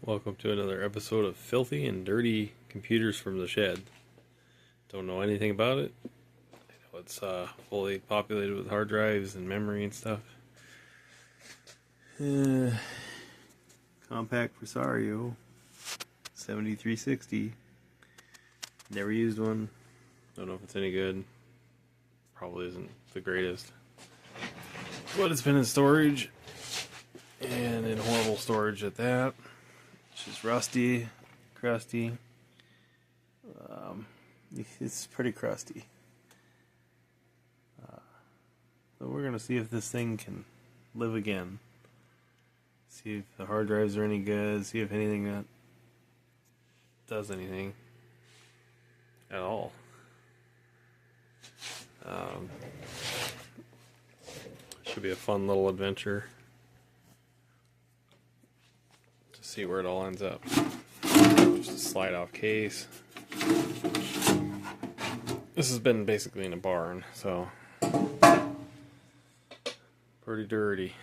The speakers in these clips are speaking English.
Welcome to another episode of Filthy and Dirty Computers from the Shed. Don't know anything about it. I know it's fully populated with hard drives and memory and stuff. Compaq Presario 7360. Never used one. Don't know if it's any good. Probably isn't the greatest. But it's been in storage. And in horrible storage at that. It's rusty, crusty. It's pretty crusty. So we're gonna see if this thing can live again. See if the hard drives are any good. See if anything that does anything at all. Should be a fun little adventure. See where it all ends up. Just a slide off case. This has been basically in a barn, so pretty dirty.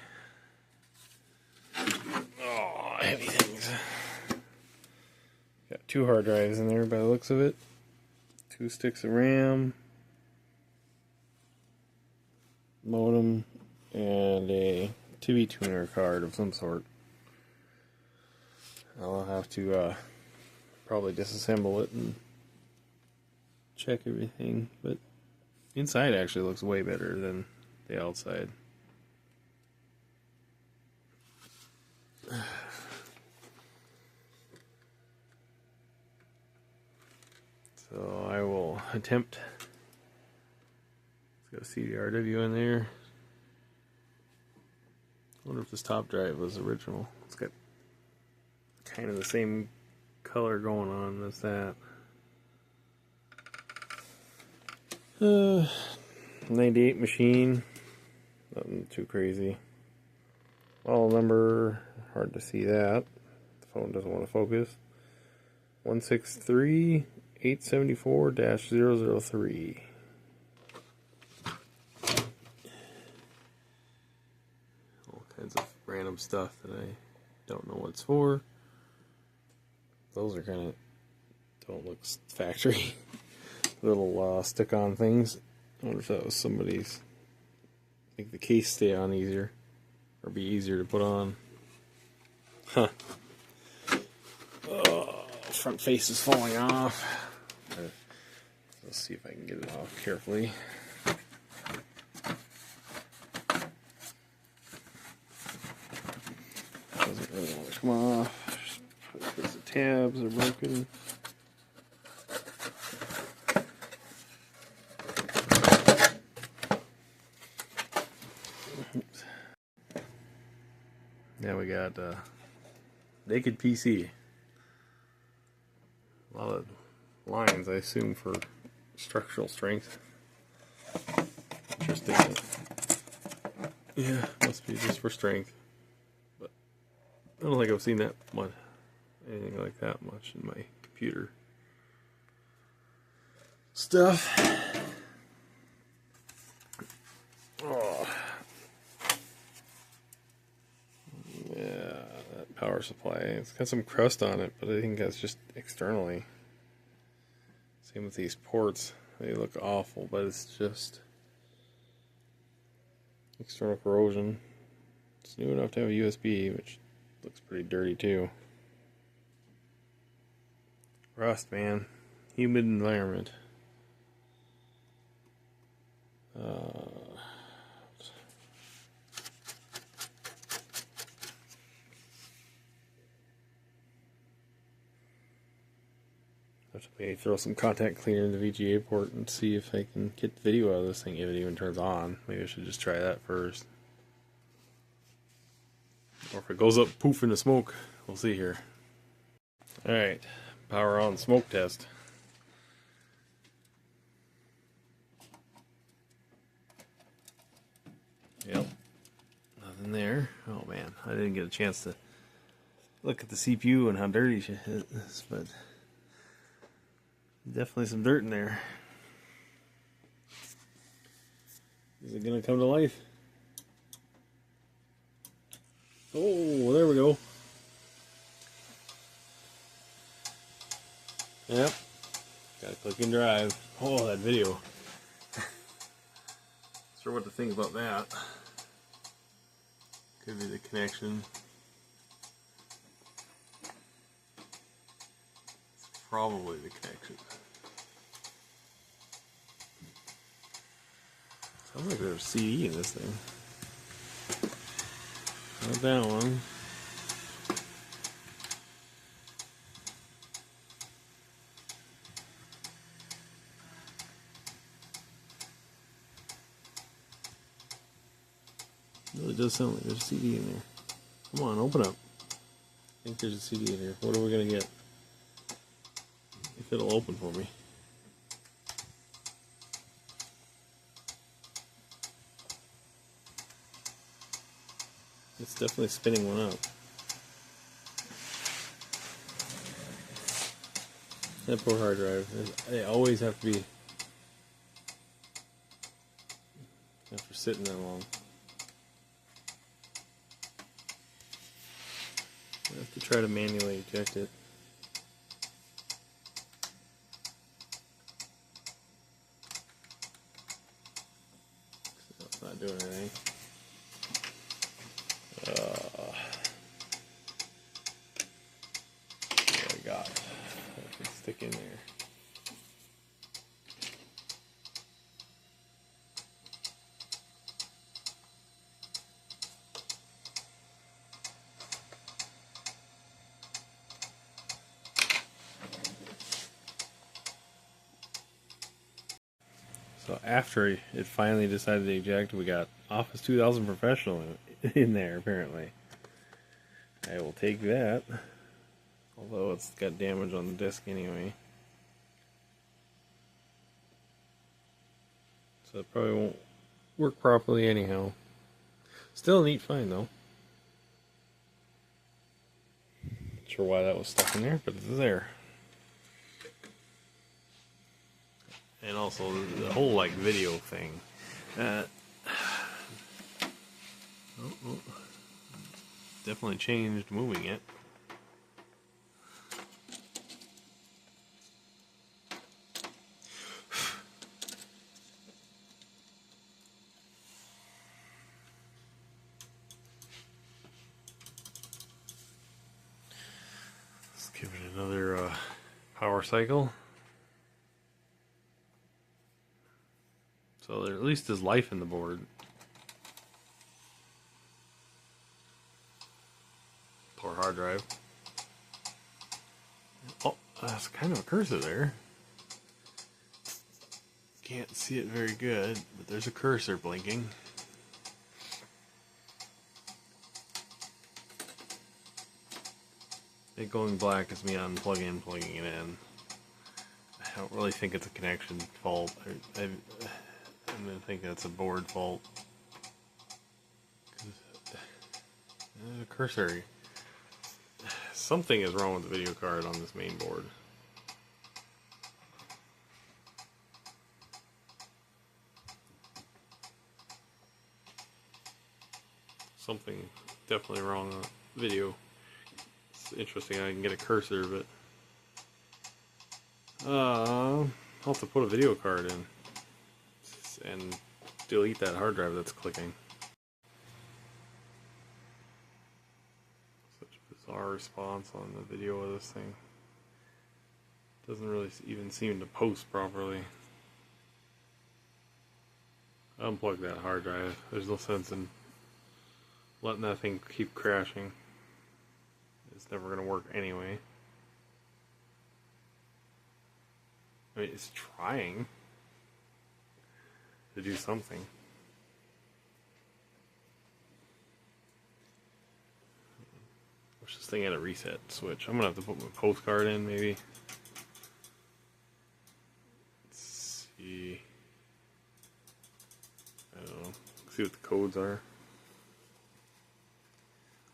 Oh, heavy things. Got 2 hard drives in there by the looks of it. 2 sticks of RAM, modem, and a TV tuner card of some sort. I'll have to probably disassemble it and check everything, but inside actually looks way better than the outside. So I will attempt. Let's go CDRW in there. I wonder if this top drive was original. It's got kind of the same color going on as that. 98 machine. Nothing too crazy. Model number, hard to see that. The phone doesn't want to focus. 163874-003. All kinds of random stuff that I don't know what it's for. Those are kind of don't look factory. Little stick-on things. I wonder if that was somebody's. Make the case stay on easier, or be easier to put on. Huh. Oh, front face is falling off. Let's see if I can get it off carefully. Doesn't really want to come off. Because the tabs are broken. Oops. Now we got naked PC. A lot of lines, I assume, for structural strength. Interesting. Yeah, must be just for strength. But I don't think I've seen that much. Anything like that much in my computer stuff. Oh. Yeah, that power supply. It's got some crust on it, but I think that's just externally. Same with these ports. They look awful, but it's just external corrosion. It's new enough to have a USB, which looks pretty dirty too. Rust, man. Humid environment. Have to maybe throw some contact cleaner in the VGA port and see if I can get video out of this thing if it even turns on. Maybe I should just try that first. Or if it goes up poof into smoke. We'll see here. Alright. Power on smoke test. Yep. Nothing there. Oh man, I didn't get a chance to look at the CPU and how dirty it is, but definitely some dirt in there. Is it gonna come to life? Oh, there we go. Yep. Gotta click and drive. Oh, that video. Sure what to think about that. Could be the connection. It's probably the connection. Sounds like there's a CD in this thing. Not that one. It really does sound like there's a CD in there. Come on, open up. I think there's a CD in here. What are we gonna get? If it'll open for me. It's definitely spinning one up. That poor hard drive. They always have to be after sitting that long. I have to try to manually eject it. It's not doing anything. What I got? I can stick in there. So after it finally decided to eject, we got Office 2000 Professional in there, apparently. I will take that. Although it's got damage on the disc anyway. So it probably won't work properly anyhow. Still a neat find though. Not sure why that was stuck in there, but it's there. And also the whole like video thing. Definitely changed moving it. Let's give it another power cycle. So there at least is life in the board. Poor hard drive. Oh, that's kind of a cursor there. Can't see it very good, but there's a cursor blinking. It going black is me unplugging, plugging it in. I don't really think it's a connection fault. I'm gonna think that's a board fault. There's a cursor. Something is wrong with the video card on this main board. Something definitely wrong on video. It's interesting I can get a cursor, but I'll have to put a video card in and delete that hard drive that's clicking. Such a bizarre response on the video of this thing. Doesn't really even seem to post properly. Unplug that hard drive. There's no sense in letting that thing keep crashing. It's never going to work anyway. I mean, it's trying to do something. Wish this thing had a reset switch. I'm going to have to put my postcard in, maybe. Let's see. I don't know. See what the codes are.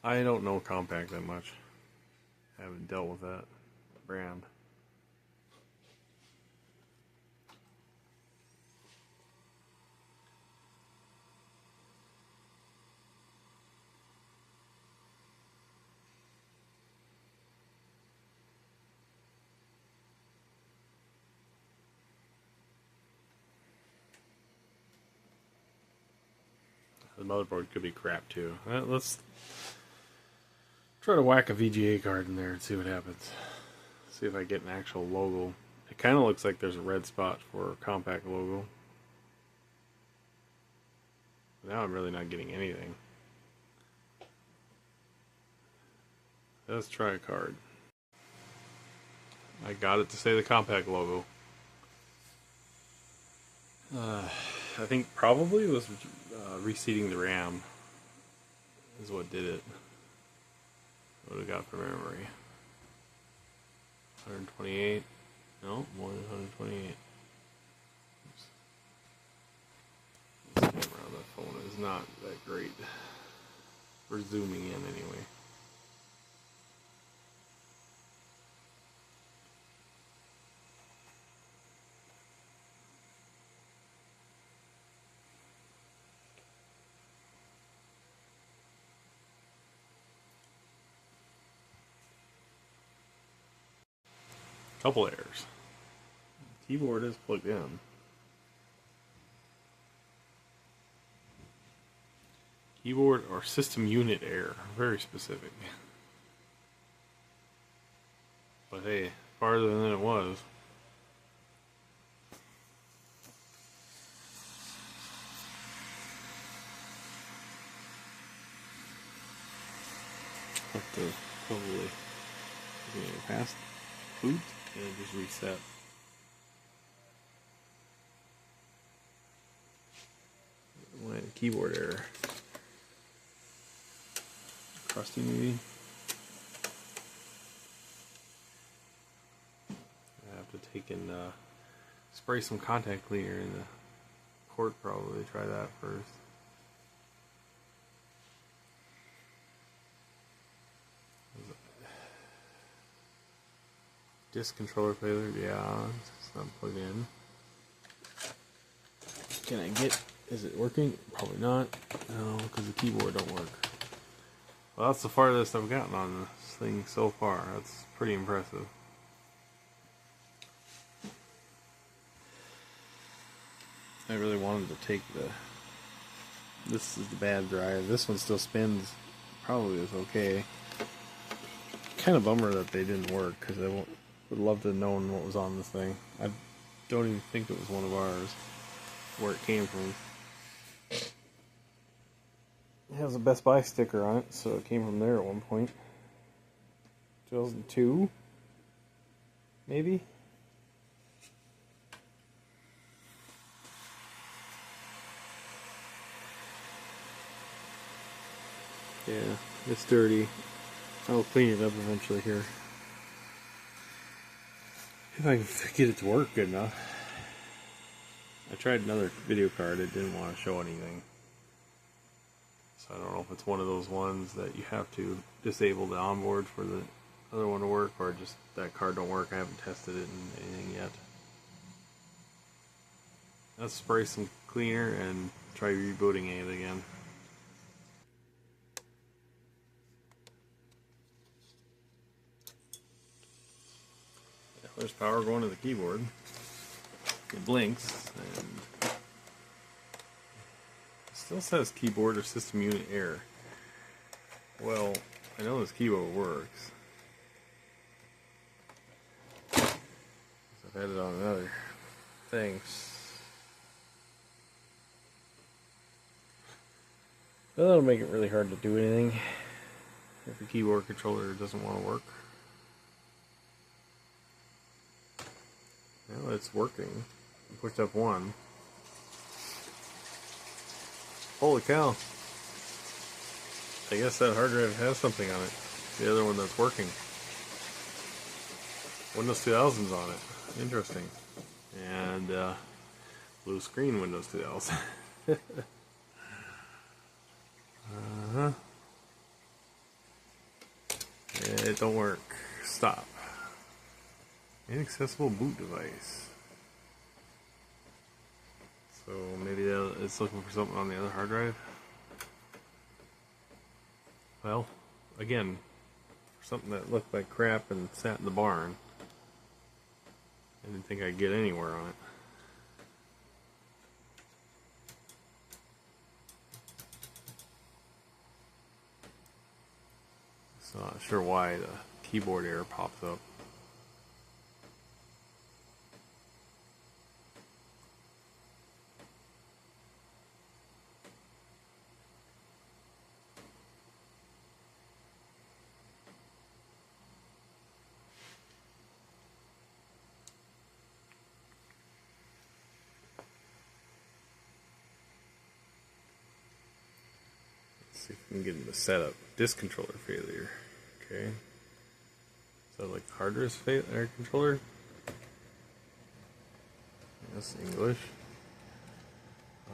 I don't know Compaq that much. I haven't dealt with that brand. motherboard could be crap too. Let's try to whack a VGA card in there and see what happens. See if I get an actual logo. It kind of looks like there's a red spot for a Compaq logo. Now I'm really not getting anything. Let's try a card. I got it to say the Compaq logo. I think probably it was reseating the RAM is what did it. What do we got for memory? 128. No, more than 128. Oops. This camera on the phone is not that great. We're zooming in anyway. Couple errors. Keyboard is plugged in. Keyboard or system unit error. Very specific. But hey, farther than it was. Have to probably past boot and just reset. My keyboard error. Crusty maybe. I have to take and spray some contact cleaner in the port. Probably try that first. Disk controller failure, yeah, it's not plugged in. Can I get, is it working? Probably not. No, because the keyboard don't work. Well, that's the farthest I've gotten on this thing so far. That's pretty impressive. I really wanted to take this is the bad drive. This one still spins, probably is okay. Kind of bummer that they didn't work, because I would love to have known what was on this thing. I don't even think it was one of ours, where it came from. It has a Best Buy sticker on it, so it came from there at one point. 2002? Maybe? Yeah, it's dirty. I'll clean it up eventually here. If I can get it to work good enough. I tried another video card, it didn't want to show anything. So I don't know if it's one of those ones that you have to disable the onboard for the other one to work, or just that card don't work. I haven't tested it in anything yet. Let's spray some cleaner and try rebooting it again. There's power going to the keyboard. It blinks, and it still says keyboard or system unit error. Well, I know this keyboard works. I've had it on another thing. Well, that'll make it really hard to do anything if the keyboard controller doesn't want to work. Well, it's working. I pushed up one. Holy cow. I guess that hard drive has something on it. The other one that's working. Windows 2000's on it. Interesting. And blue screen Windows 2000. It don't work. Stop. Inaccessible boot device. So maybe it's looking for something on the other hard drive. Well, again, something that looked like crap and sat in the barn. I didn't think I'd get anywhere on it. Not sure why the keyboard error pops up. See if we can get into setup. Disk controller failure. Okay. So like hard disk failure controller. That's English.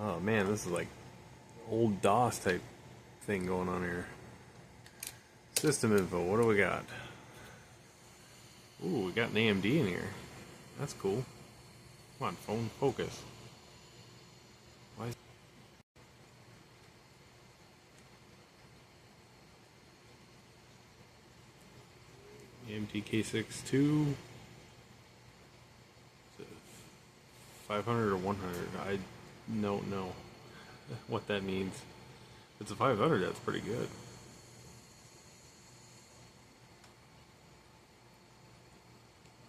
Oh man, this is like old DOS type thing going on here. System info. What do we got? Ooh, we got an AMD in here. That's cool. Come on, phone, focus. Why is AMD K6-2, 500 or 100? I don't know what that means. If it's a 500, that's pretty good.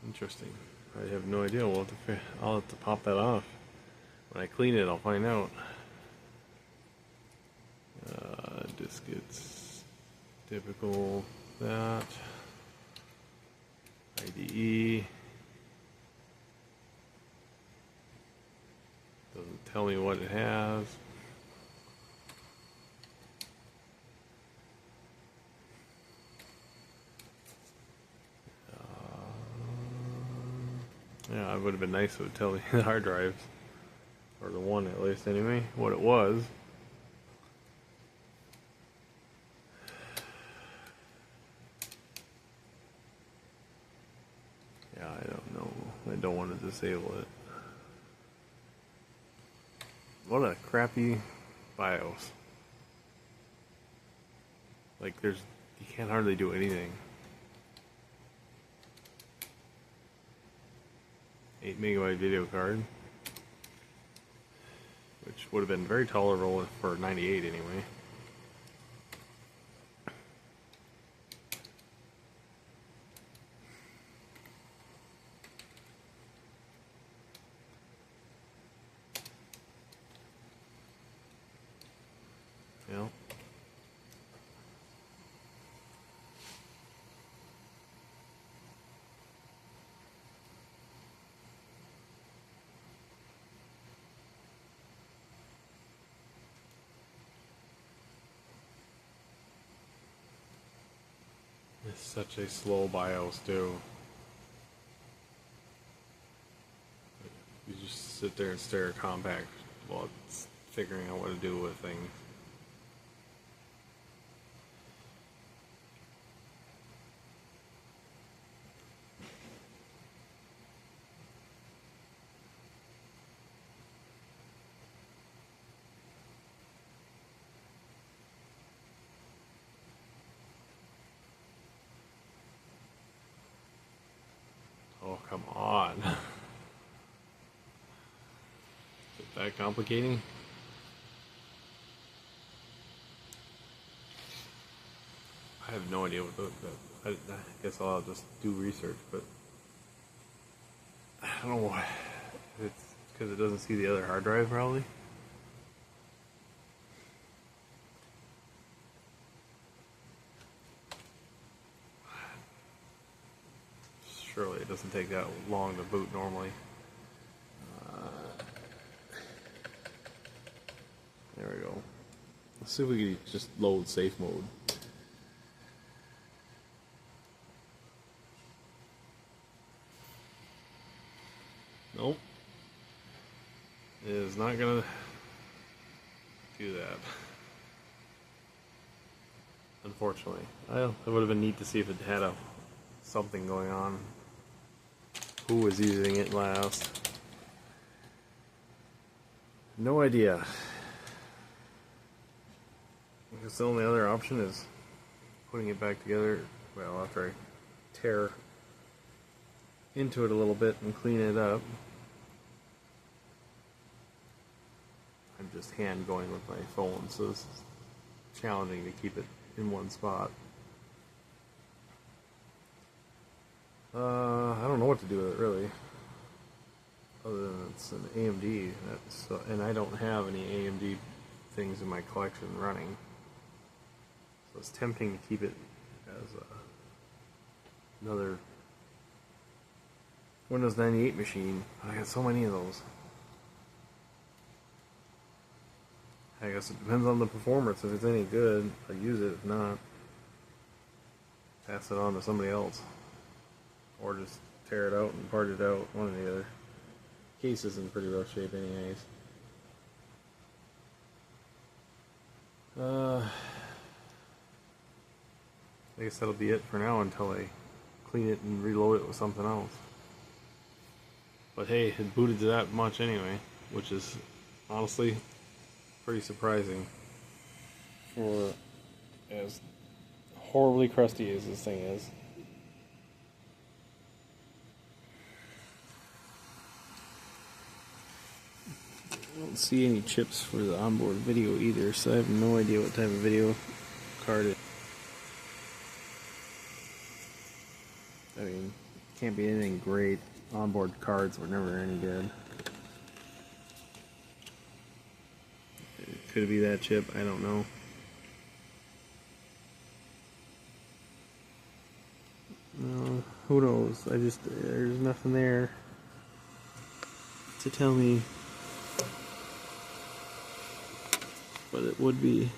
Interesting. I have no idea. I'll have to pop that off. When I clean it, I'll find out. Diskettes. Typical that. IDE. Doesn't tell me what it has. Yeah, it would have been nice if it would tell me the hard drives, or the one at least anyway, what it was. Yeah, I don't know. I don't want to disable it. What a crappy BIOS. Like you can't hardly do anything. 8 megabyte video card, which would have been very tolerable for 98 anyway. Yeah. It's such a slow BIOS too. You just sit there and stare at Compaq while it's figuring out what to do with things. Oh, come on. Is it that complicating? I have no idea what I guess I'll just do research, but I don't know why. It's because it doesn't see the other hard drive, probably. Surely it doesn't take that long to boot normally. There we go. Let's see if we can just load safe mode. Nope. It is not gonna do that. Unfortunately. Well, it would have been neat to see if it had something going on. Who was using it last? No idea. I guess the only other option is putting it back together. Well, after I tear into it a little bit and clean it up. I'm just hand going with my phone, so this is challenging to keep it in one spot. I don't know what to do with it really. Other than it's an AMD, and I don't have any AMD things in my collection running. So it's tempting to keep it as another Windows 98 machine. But I got so many of those. I guess it depends on the performance. If it's any good, I'll use it. If not, pass it on to somebody else. Or just tear it out and part it out, one or the other. Case is in pretty rough shape anyways. I guess that'll be it for now until I clean it and reload it with something else. But hey, it booted to that much anyway, which is honestly pretty surprising for as horribly crusty as this thing is. I don't see any chips for the onboard video either, so I have no idea what type of video card it is. I mean, can't be anything great. Onboard cards were never any good. Could it be that chip? I don't know. No, who knows? There's nothing there to tell me what it would be.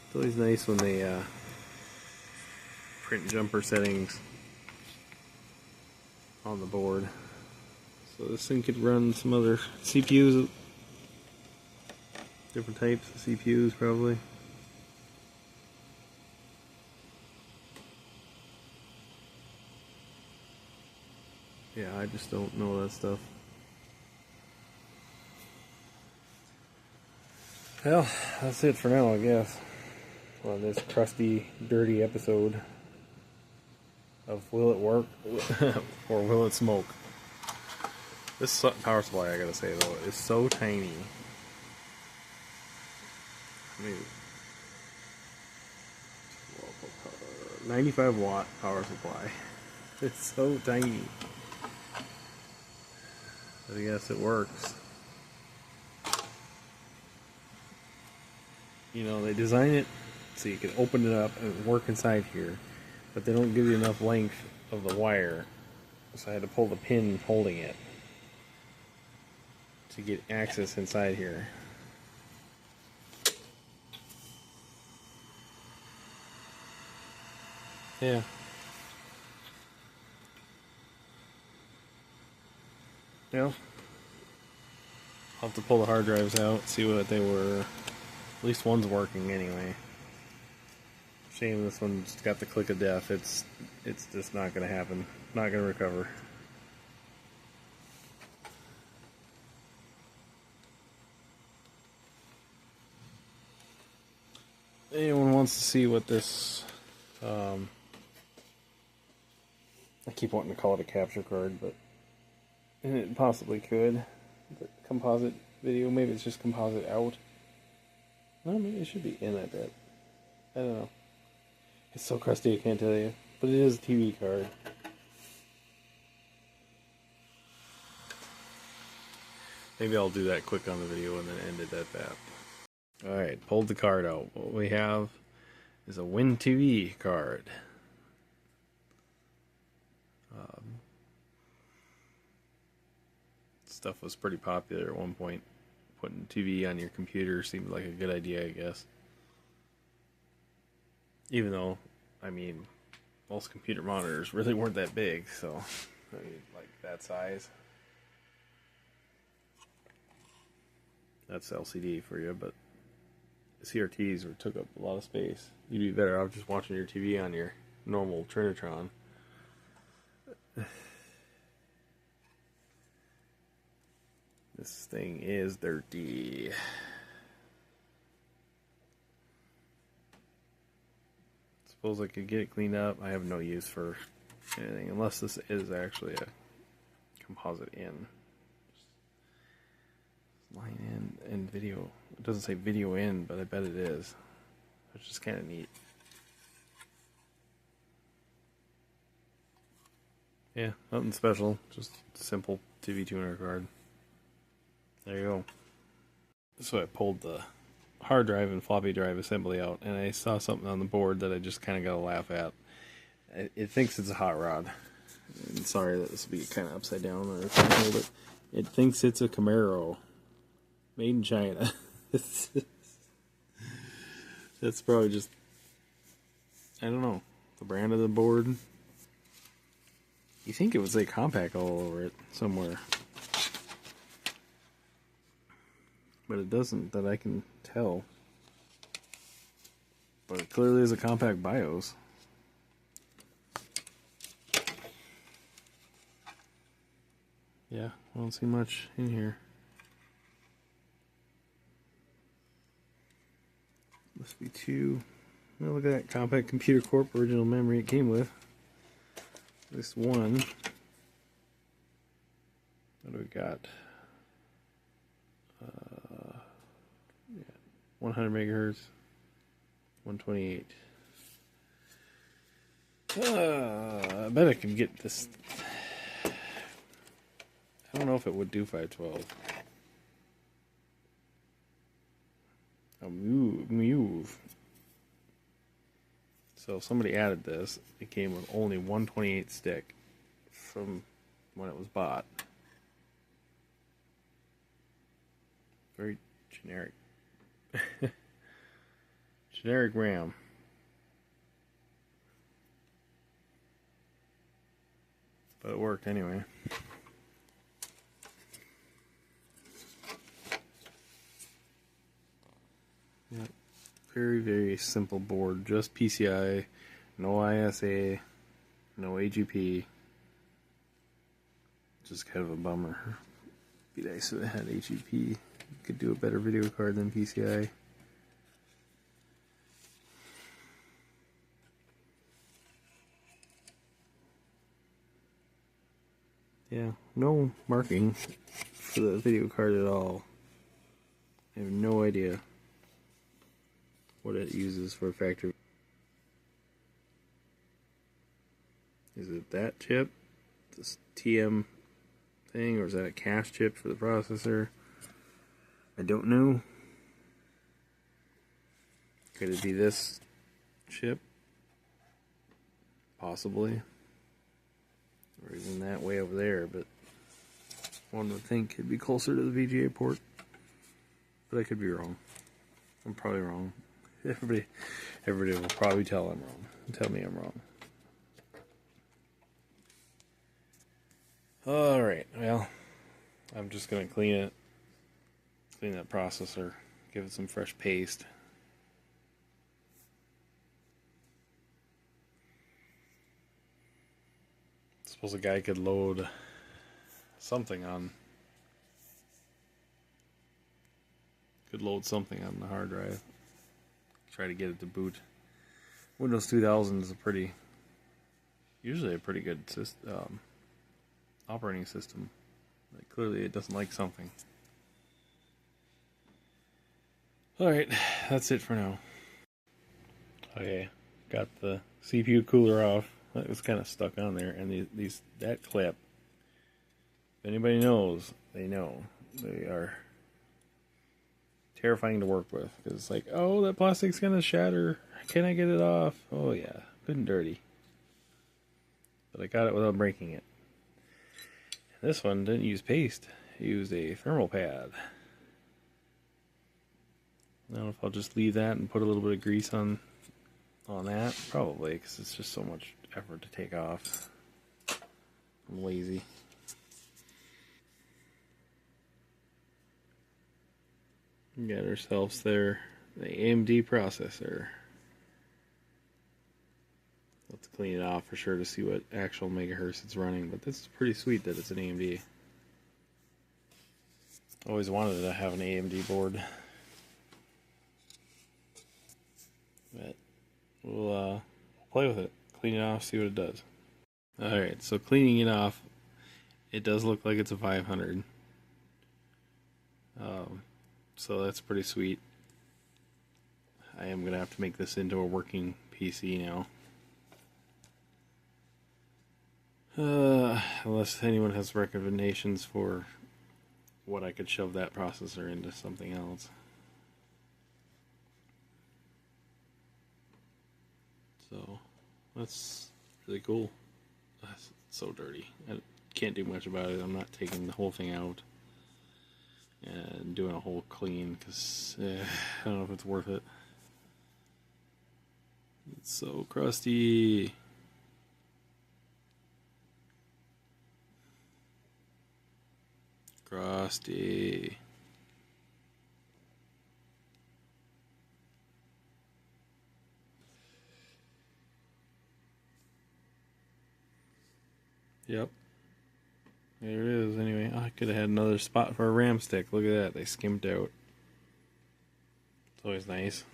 It's always nice when they print jumper settings on the board. So this thing could run some other CPUs, different types of CPUs probably. Yeah, I just don't know that stuff. Well, that's it for now, I guess. On this crusty, dirty episode of Will It Work or Will It Smoke? This power supply, I gotta say though, is so tiny. I mean, 95 watt power supply. It's so tiny. But I guess it works. You know, they design it so you can open it up and work inside here, but they don't give you enough length of the wire, so I had to pull the pin holding it to get access inside here. Yeah. Well, I'll have to pull the hard drives out, see what they were. At least one's working anyway. Shame this one's got the click of death. It's just not going to happen. Not going to recover. Anyone wants to see what this I keep wanting to call it a capture card, but it possibly could. The composite video, maybe it's just composite out. No, maybe it should be in, I bet. I don't know. It's so crusty I can't tell you. But it is a TV card. Maybe I'll do that quick on the video and then end it at that. Alright, pulled the card out. What we have is a WinTV card. Stuff was pretty popular at one point. Putting TV on your computer seemed like a good idea, I guess. Even though, I mean, most computer monitors really weren't that big, so, I mean, like that size. That's LCD for you, but CRTs took up a lot of space. You'd be better off just watching your TV on your normal Trinitron. This thing is dirty. Suppose I could get it cleaned up. I have no use for anything unless this is actually a composite in. Line in and video. It doesn't say video in, but I bet it is, which is kind of neat. Yeah, nothing special. Just a simple TV tuner card. There you go. So I pulled the hard drive and floppy drive assembly out, and I saw something on the board that I just kind of got to laugh at. It thinks it's a hot rod. And sorry that this will be kind of upside down or if I hold it. It thinks it's a Camaro. Made in China. That's probably just, I don't know, the brand of the board. You think it would say Compaq all over it somewhere. But it doesn't, that I can tell. But it clearly is a Compaq BIOS. Yeah, I don't see much in here. Must be two. Oh, look at that Compaq Computer Corp original memory it came with. This one. What do we got? 100 megahertz, 128. I bet I can get this. I don't know if it would do 512. I'll move. So if somebody added this, it came with only 128 stick from when it was bought. Very generic. Generic RAM. But it worked anyway. Yep. Very, very simple board. Just PCI, no ISA, no AGP. Just kind of a bummer. Be nice if it had AGP. Could do a better video card than PCI. Yeah, no marking for the video card at all. I have no idea what it uses for factory. Is it that chip? This TM thing, or is that a cache chip for the processor? I don't know. Could it be this chip? Possibly. Or even that way over there, but one would think it'd be closer to the VGA port. But I could be wrong. I'm probably wrong. Everybody will probably tell I'm wrong. Tell me I'm wrong. Alright, well, I'm just gonna clean it. Clean that processor. Give it some fresh paste. Suppose a guy could load something on. Could load something on the hard drive. Try to get it to boot. Windows 2000 is usually a pretty good operating system. But clearly it doesn't like something. Alright, that's it for now. Okay, got the CPU cooler off. It was kind of stuck on there, and that clip, if anybody knows, they know. They are terrifying to work with, because it's like, oh, that plastic's gonna shatter. Can I get it off? Oh yeah, good and dirty. But I got it without breaking it. And this one didn't use paste. It used a thermal pad. I don't know if I'll just leave that and put a little bit of grease on that. Probably, because it's just so much effort to take off. I'm lazy. We got ourselves there the AMD processor. Let's clean it off for sure to see what actual megahertz it's running, but this is pretty sweet that it's an AMD. Always wanted to have an AMD board. But we'll play with it, clean it off, see what it does. Alright, so cleaning it off, it does look like it's a 500. So that's pretty sweet. I am going to have to make this into a working PC now. Unless anyone has recommendations for what I could shove that processor into something else. So that's really cool. It's so dirty. I can't do much about it. I'm not taking the whole thing out and doing a whole clean because I don't know if it's worth it. It's so crusty. Crusty. Yep. There it is. Anyway, I could have had another spot for a RAM stick. Look at that. They skimped out. It's always nice.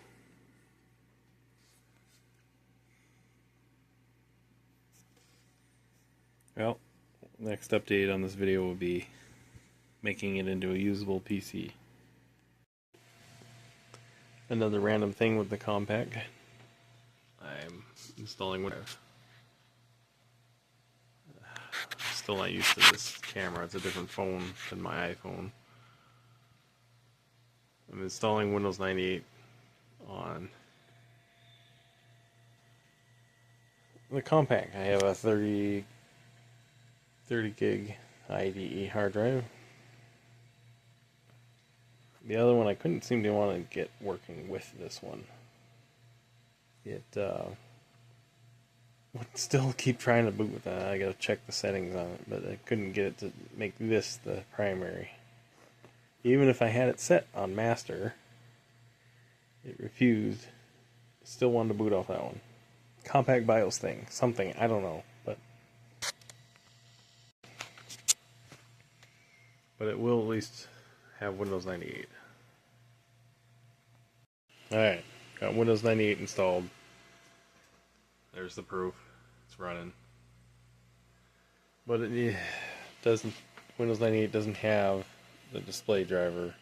Well, next update on this video will be making it into a usable PC. Another random thing with the Compaq. I'm installing Windows. Still not used to this camera. It's a different phone than my iPhone. I'm installing Windows 98 on the Compaq. I have a 30 gig IDE hard drive. The other one I couldn't seem to want to get working with this one. It would still keep trying to boot with that. I gotta check the settings on it, but I couldn't get it to make this the primary. Even if I had it set on master, it refused. It still wanted to boot off that one. Compaq BIOS thing, something, I don't know, but it will at least have Windows 98. Alright, got Windows 98 installed. There's the proof. It's running. But it doesn't. Windows 98 doesn't have the display driver,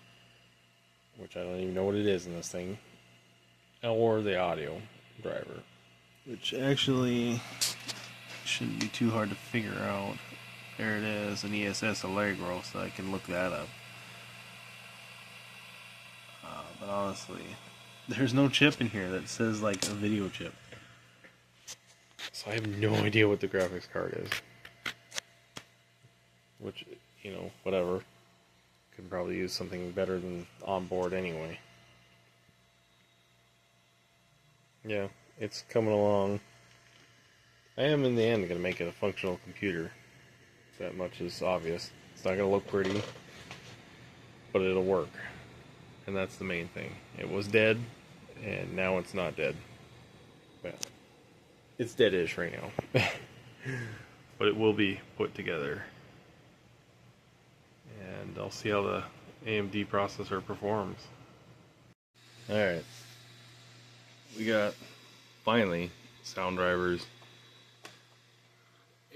which I don't even know what it is in this thing, or the audio driver, which actually shouldn't be too hard to figure out. There it is, an ESS Allegro, so I can look that up. But honestly, there's no chip in here that says like a video chip. So I have no idea what the graphics card is. Which, you know, whatever. Could probably use something better than onboard anyway. Yeah, it's coming along. I am in the end going to make it a functional computer. That much is obvious. It's not going to look pretty, but it'll work. And that's the main thing. It was dead, and now it's not dead. Well, it's dead-ish right now. But it will be put together. And I'll see how the AMD processor performs. Alright. We got, finally, sound drivers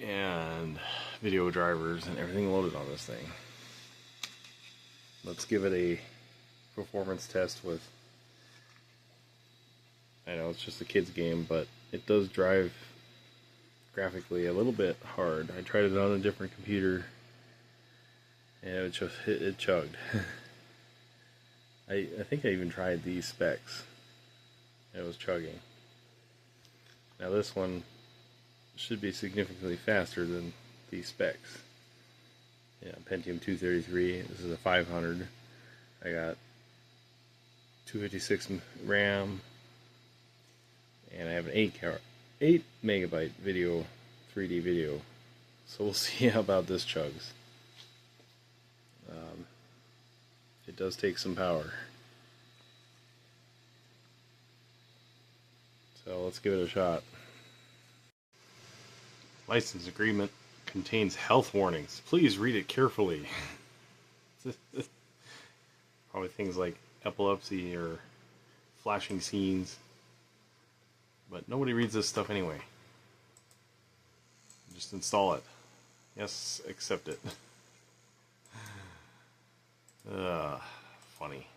and video drivers and everything loaded on this thing. Let's give it a performance test with, I know it's just a kid's game, but it does drive graphically a little bit hard. I tried it on a different computer and it chugged. I think I even tried these specs. It was chugging. Now this one should be significantly faster than these specs. Yeah, Pentium 233. This is a 500. I got 256 RAM, and I have an 8 megabyte video, 3D video. So we'll see how about this chugs. It does take some power. So let's give it a shot. License agreement contains health warnings. Please read it carefully. Probably things like epilepsy or flashing scenes. But nobody reads this stuff anyway. Just install it. Yes, accept it. Funny.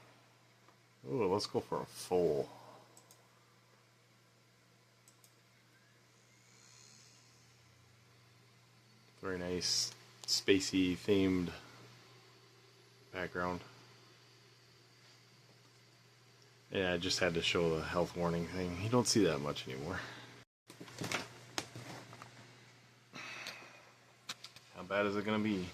Ooh, let's go for a full. Very nice, spacey themed background. Yeah, I just had to show the health warning thing. You don't see that much anymore. How bad is it gonna be?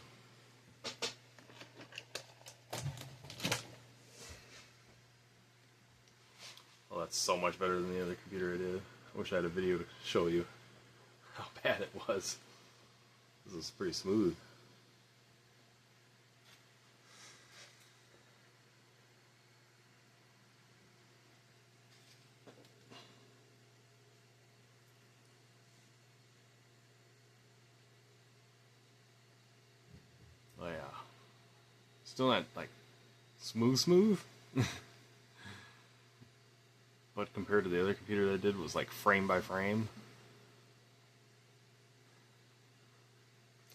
Well, that's so much better than the other computer I did. I wish I had a video to show you how bad it was. This is pretty smooth. Oh yeah. Still not like smooth. But compared to the other computer that I did, was like frame by frame.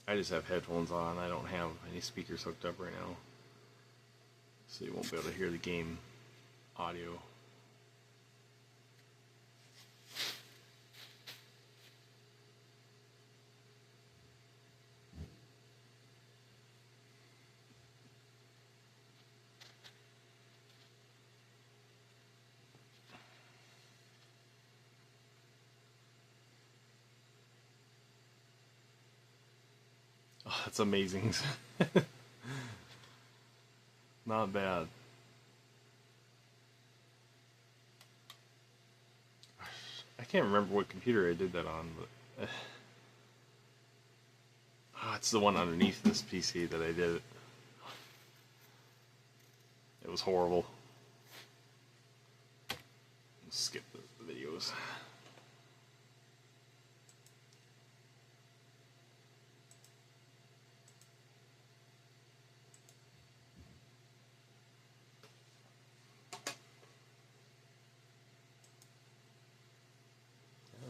I just have headphones on. I don't have any speakers hooked up right now, so you won't be able to hear the game audio. Oh, that's amazing. Not bad. I can't remember what computer I did that on, but it's the one underneath this PC that I did it. It was horrible. Skip the videos.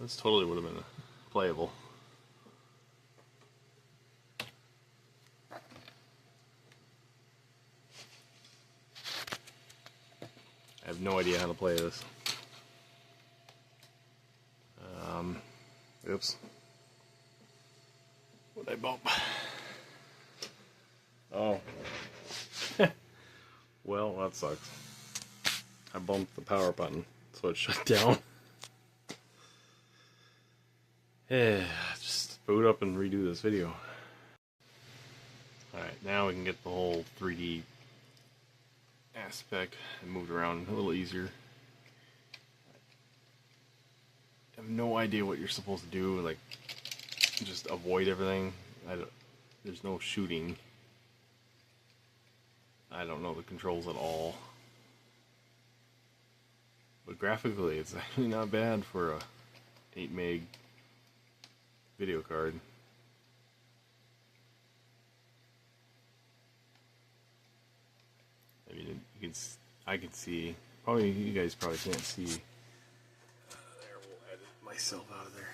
This totally would have been playable. I have no idea how to play this. Oops. What'd I bump? Oh. Well, that sucks. I bumped the power button, so it shut down. Yeah, just boot up and redo this video. Alright, now we can get the whole 3D aspect and moved around a little easier. I have no idea what you're supposed to do, like, just avoid everything. There's no shooting. I don't know the controls at all. But graphically, it's actually not bad for a 8 meg video card. I mean, I can see. Probably you guys probably can't see. There, we'll edit myself out of there.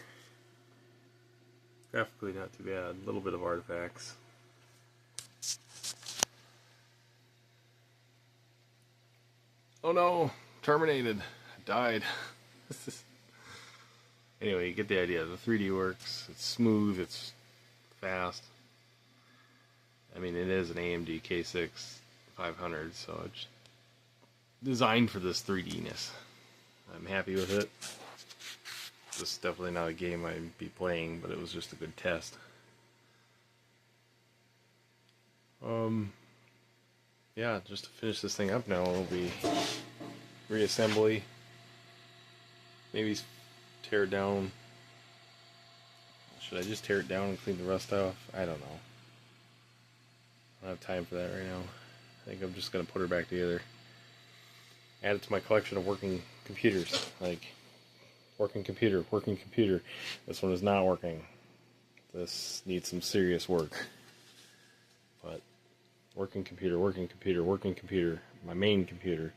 Graphically, not too bad. A little bit of artifacts. Oh no! Terminated. I died. Anyway, you get the idea. The 3D works. It's smooth. It's fast. I mean, it is an AMD K6 500, so it's designed for this 3D-ness. I'm happy with it. This is definitely not a game I'd be playing, but it was just a good test. Yeah, just to finish this thing up now, it'll be reassembly. Maybe tear it down. Should I just tear it down and clean the rust off? I don't know. I don't have time for that right now. I think I'm just going to put her back together. Add it to my collection of working computers. Like, working computer. This one is not working. This needs some serious work. But, working computer. My main computer.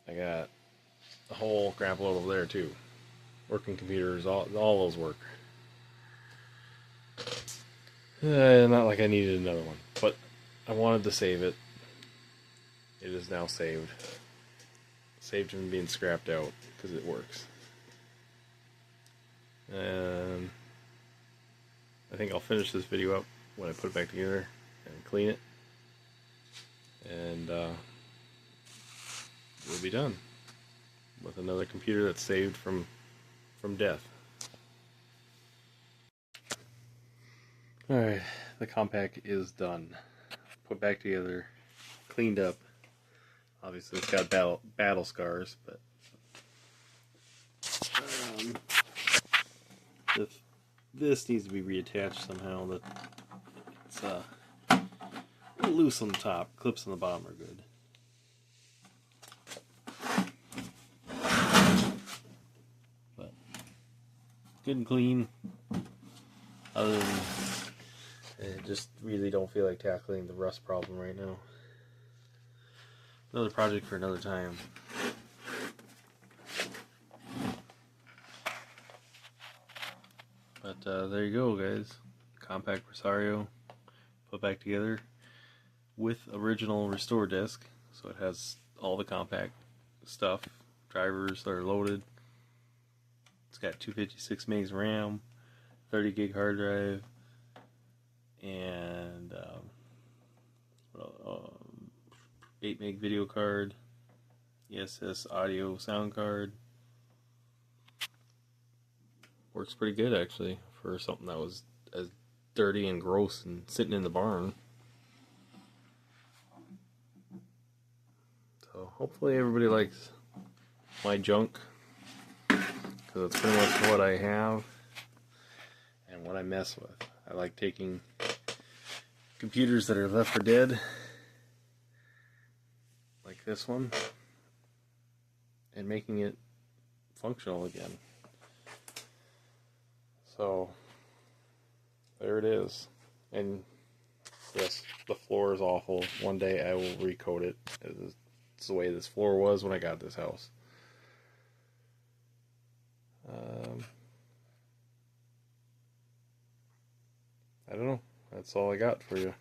I got a whole crap load over there too. Working computers, all those work. Not like I needed another one, but I wanted to save it. It is now saved. Saved from being scrapped out because it works. And I think I'll finish this video up when I put it back together and clean it, and we'll be done with another computer that's saved from death. Alright, the Compaq is done. Put back together, cleaned up. Obviously it's got battle scars, but this needs to be reattached somehow. That it's a little loose on the top. Clips on the bottom are good. But good and clean. Other than I just really don't feel like tackling the rust problem right now. Another project for another time. But there you go, guys. Compaq Presario put back together with original restore disk. So it has all the Compaq stuff. Drivers that are loaded. It's got 256 megs RAM, 30 gig hard drive, and 8 meg video card, ESS audio sound card. Works pretty good actually for something that was as dirty and gross and sitting in the barn. So hopefully everybody likes my junk, because it's pretty much what I have and what I mess with. I like taking computers that are left for dead, like this one, and making it functional again. So there it is. And yes, the floor is awful. One day I will recoat it. It's the way this floor was when I got this house. I don't know. That's all I got for you.